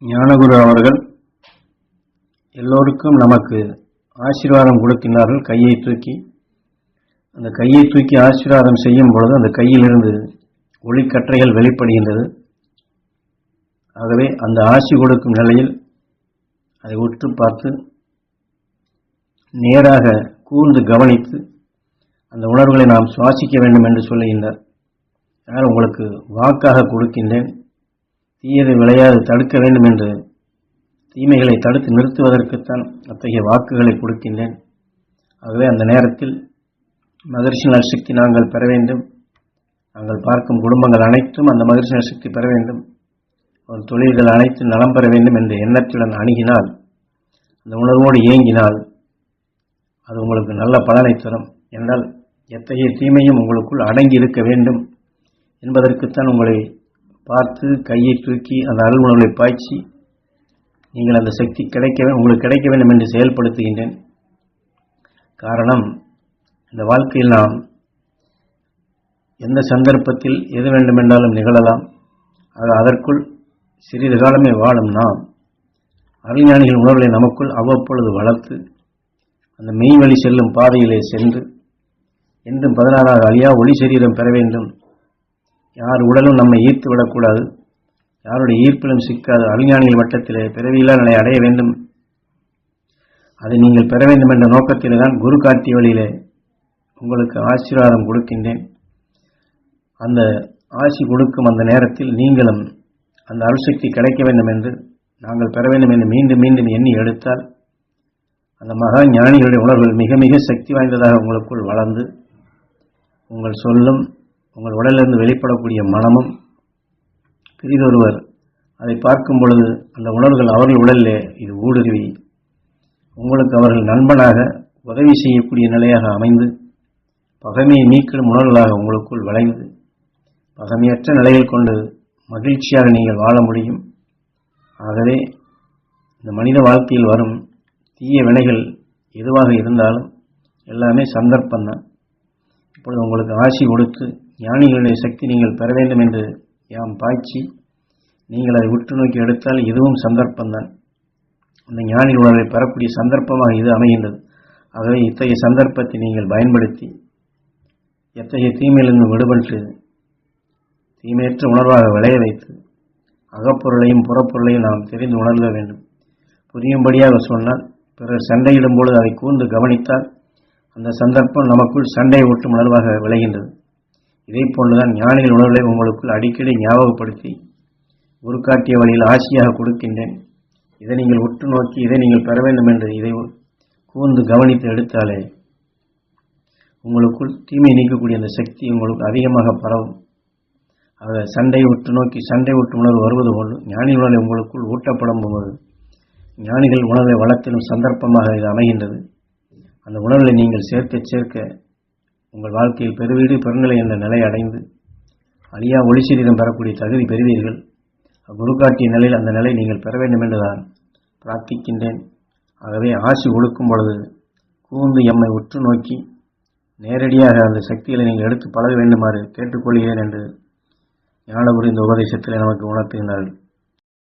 ஞானகுரு அவர்கள் எல்லோருக்கும் நமக்கு ஆசீர்வாதம் கொடுக்கின்றார்கள். கையை தூக்கி அந்த கையை தூக்கி ஆசீர்வாதம் செய்யும் பொழுது அந்த கையிலிருந்து ஒளிக்கற்றைகள் வெளிப்படுகின்றது. ஆகவே அந்த ஆசி கொடுக்கும் நிலையில் அதை உற்று பார்த்து நேராக கூர்ந்து கவனித்து அந்த உணர்வுகளை நாம் சுவாசிக்க வேண்டும் என்று சொல்லுகின்றார். அதனால் உங்களுக்கு வாக்காக கொடுக்கின்றேன். தீயதை விளையாது தடுக்க வேண்டும் என்று தீமைகளை தடுத்து நிறுத்துவதற்குத்தான் அத்தகைய வாக்குகளை கொடுக்கின்றேன். ஆகவே அந்த நேரத்தில் மகரிஷி நற்சக்தி நாங்கள் பெற வேண்டும். நாங்கள் பார்க்கும் குடும்பங்கள் அனைத்தும் அந்த மகரிஷி நற்சக்தி பெற வேண்டும். ஒரு தொழில்கள் அனைத்தும் நலம் பெற வேண்டும் என்ற எண்ணத்துடன் அணுகினால், அந்த உணர்வோடு இயங்கினால் அது உங்களுக்கு நல்ல பலனை தரும். என்றால் எத்தகைய தீமையும் உங்களுக்குள் அடங்கி இருக்க வேண்டும் என்பதற்குத்தான் உங்களை பார்த்து கையை தூக்கி அந்த அருள்மொழிகளை பாய்ச்சி நீங்கள் அந்த சக்தி உங்களுக்கு கிடைக்க வேண்டும் என்று செயல்படுத்துகின்றேன். காரணம், இந்த வாழ்க்கையில் நாம் எந்த சந்தர்ப்பத்தில் எது வேண்டுமென்றாலும் நிகழலாம். அதற்குள் சிறிது காலமே வாழும் நாம் அறிஞானிகள் உணர்வுகளை நமக்குள் அவ்வப்பொழுது வளர்த்து அந்த மெய் வழி செல்லும் பாதையிலே சென்று என்றும் 16 அழியா ஒளி சரீரம் பெற வேண்டும். யார் உடலும் நம்மை ஈர்த்து விடக்கூடாது, யாருடைய ஈர்ப்பிலும் சிக்காது அறிஞானிகள் வட்டத்திலே பிறவியில்லா நிலை அடைய வேண்டும். அதை நீங்கள் பெற வேண்டும் என்ற நோக்கத்திலே தான் குரு காட்டிய வழியிலே உங்களுக்கு ஆசீர்வாதம் கொடுக்கின்றேன். அந்த ஆசி கொடுக்கும் அந்த நேரத்தில் நீங்களும் அந்த அருள்சக்தி கிடைக்க வேண்டும் என்று, நாங்கள் பெற வேண்டும் என்று மீண்டும் மீண்டும் எண்ணி எடுத்தால் அந்த மகா ஞானிகளுடைய உணர்வுகள் மிக மிக சக்தி வாய்ந்ததாக உங்களுக்குள் வளர்ந்து உங்கள் சொல்லும் உங்கள் உடலிலிருந்து வெளிப்படக்கூடிய மனமும் பிரிதொருவர் அதை பார்க்கும் பொழுது அந்த உணர்வுகள் அவர்கள் உடலிலே இது ஊடுருவி உங்களுக்கு அவர்கள் நண்பனாக உதவி செய்யக்கூடிய நிலையாக அமைந்து பகைமையை நீக்கிடும் உணர்வுகளாக உங்களுக்குள் விளைந்து பகைமையற்ற நிலையில் கொண்டு மகிழ்ச்சியாக நீங்கள் வாழ முடியும். ஆகவே இந்த மனித வாழ்க்கையில் வரும் தீய வினைகள் எதுவாக இருந்தாலும் எல்லாமே சந்தர்ப்பம்தான். இப்பொழுது உங்களுக்கு ஆசி கொடுத்து ஞானிகளுடைய சக்தி நீங்கள் பெற வேண்டும் என்று யாம் பாய்ச்சி நீங்கள் அதை உற்று நோக்கி எடுத்தால் இதுவும் சந்தர்ப்பம்தான். அந்த ஞானிகள் உணர்வை பெறக்கூடிய சந்தர்ப்பமாக இது அமைகின்றது. ஆகவே இத்தகைய சந்தர்ப்பத்தை நீங்கள் பயன்படுத்தி எத்தகைய தீமையிலிருந்து விடுபட்டு தீமையற்ற உணர்வாக விளைய வைத்து அகப்பொருளையும் புறப்பொருளையும் நாம் தெரிந்து உணர்க வேண்டும். புரியும்படியாக சொன்னால் பிறர் சண்டையிடும் பொழுது அதை கூர்ந்து கவனித்தால் அந்த சந்தர்ப்பம் நமக்குள் சண்டை ஊட்டும் உணர்வாக விளைகின்றது. இதே போன்றுதான் ஞானிகள் உணர்வுகளை உங்களுக்குள் அடிக்கடி ஞாபகப்படுத்தி ஒரு காட்டிய வழியில் ஆசியாக கொடுக்கின்றேன். இதை நீங்கள் உற்று நோக்கி இதை நீங்கள் பெற வேண்டும் என்று இதை கூர்ந்து கவனித்து எடுத்தாலே உங்களுக்குள் தீமை நீக்கக்கூடிய அந்த சக்தி உங்களுக்கு அதிகமாக பரவும். ஆக சண்டை உற்று நோக்கி சண்டை ஊட்டும் உணர்வு வருவது போன்று ஞானிகள் உணர்வை உங்களுக்குள் ஊட்டப்படும் போது ஞானிகள் உணர்வை வளர்த்திடும் சந்தர்ப்பமாக இது அமைகின்றது. அந்த உணர்வுகளை நீங்கள் சேர்க்க சேர்க்க உங்கள் வாழ்க்கையில் பெருவீடு பெருநிலை என்ற நிலை அடைந்து அழியா ஒளி சரீரம் பெறக்கூடிய தகுதி பெறுவீர்கள். குரு காட்டிய நிலையில் அந்த நிலை நீங்கள் பெற வேண்டும் என்று நான் பிரார்த்திக்கின்றேன். ஆகவே ஆசி கொடுக்கும் பொழுது கூர்ந்து எம்மை உற்று நோக்கி நேரடியாக அந்த சக்திகளை நீங்கள் எடுத்து பழக வேண்டுமாறு கேட்டுக்கொள்கிறேன் என்று ஞானகுரு இந்த உபதேசத்தில் நமக்கு உணர்த்துகின்றார்கள்.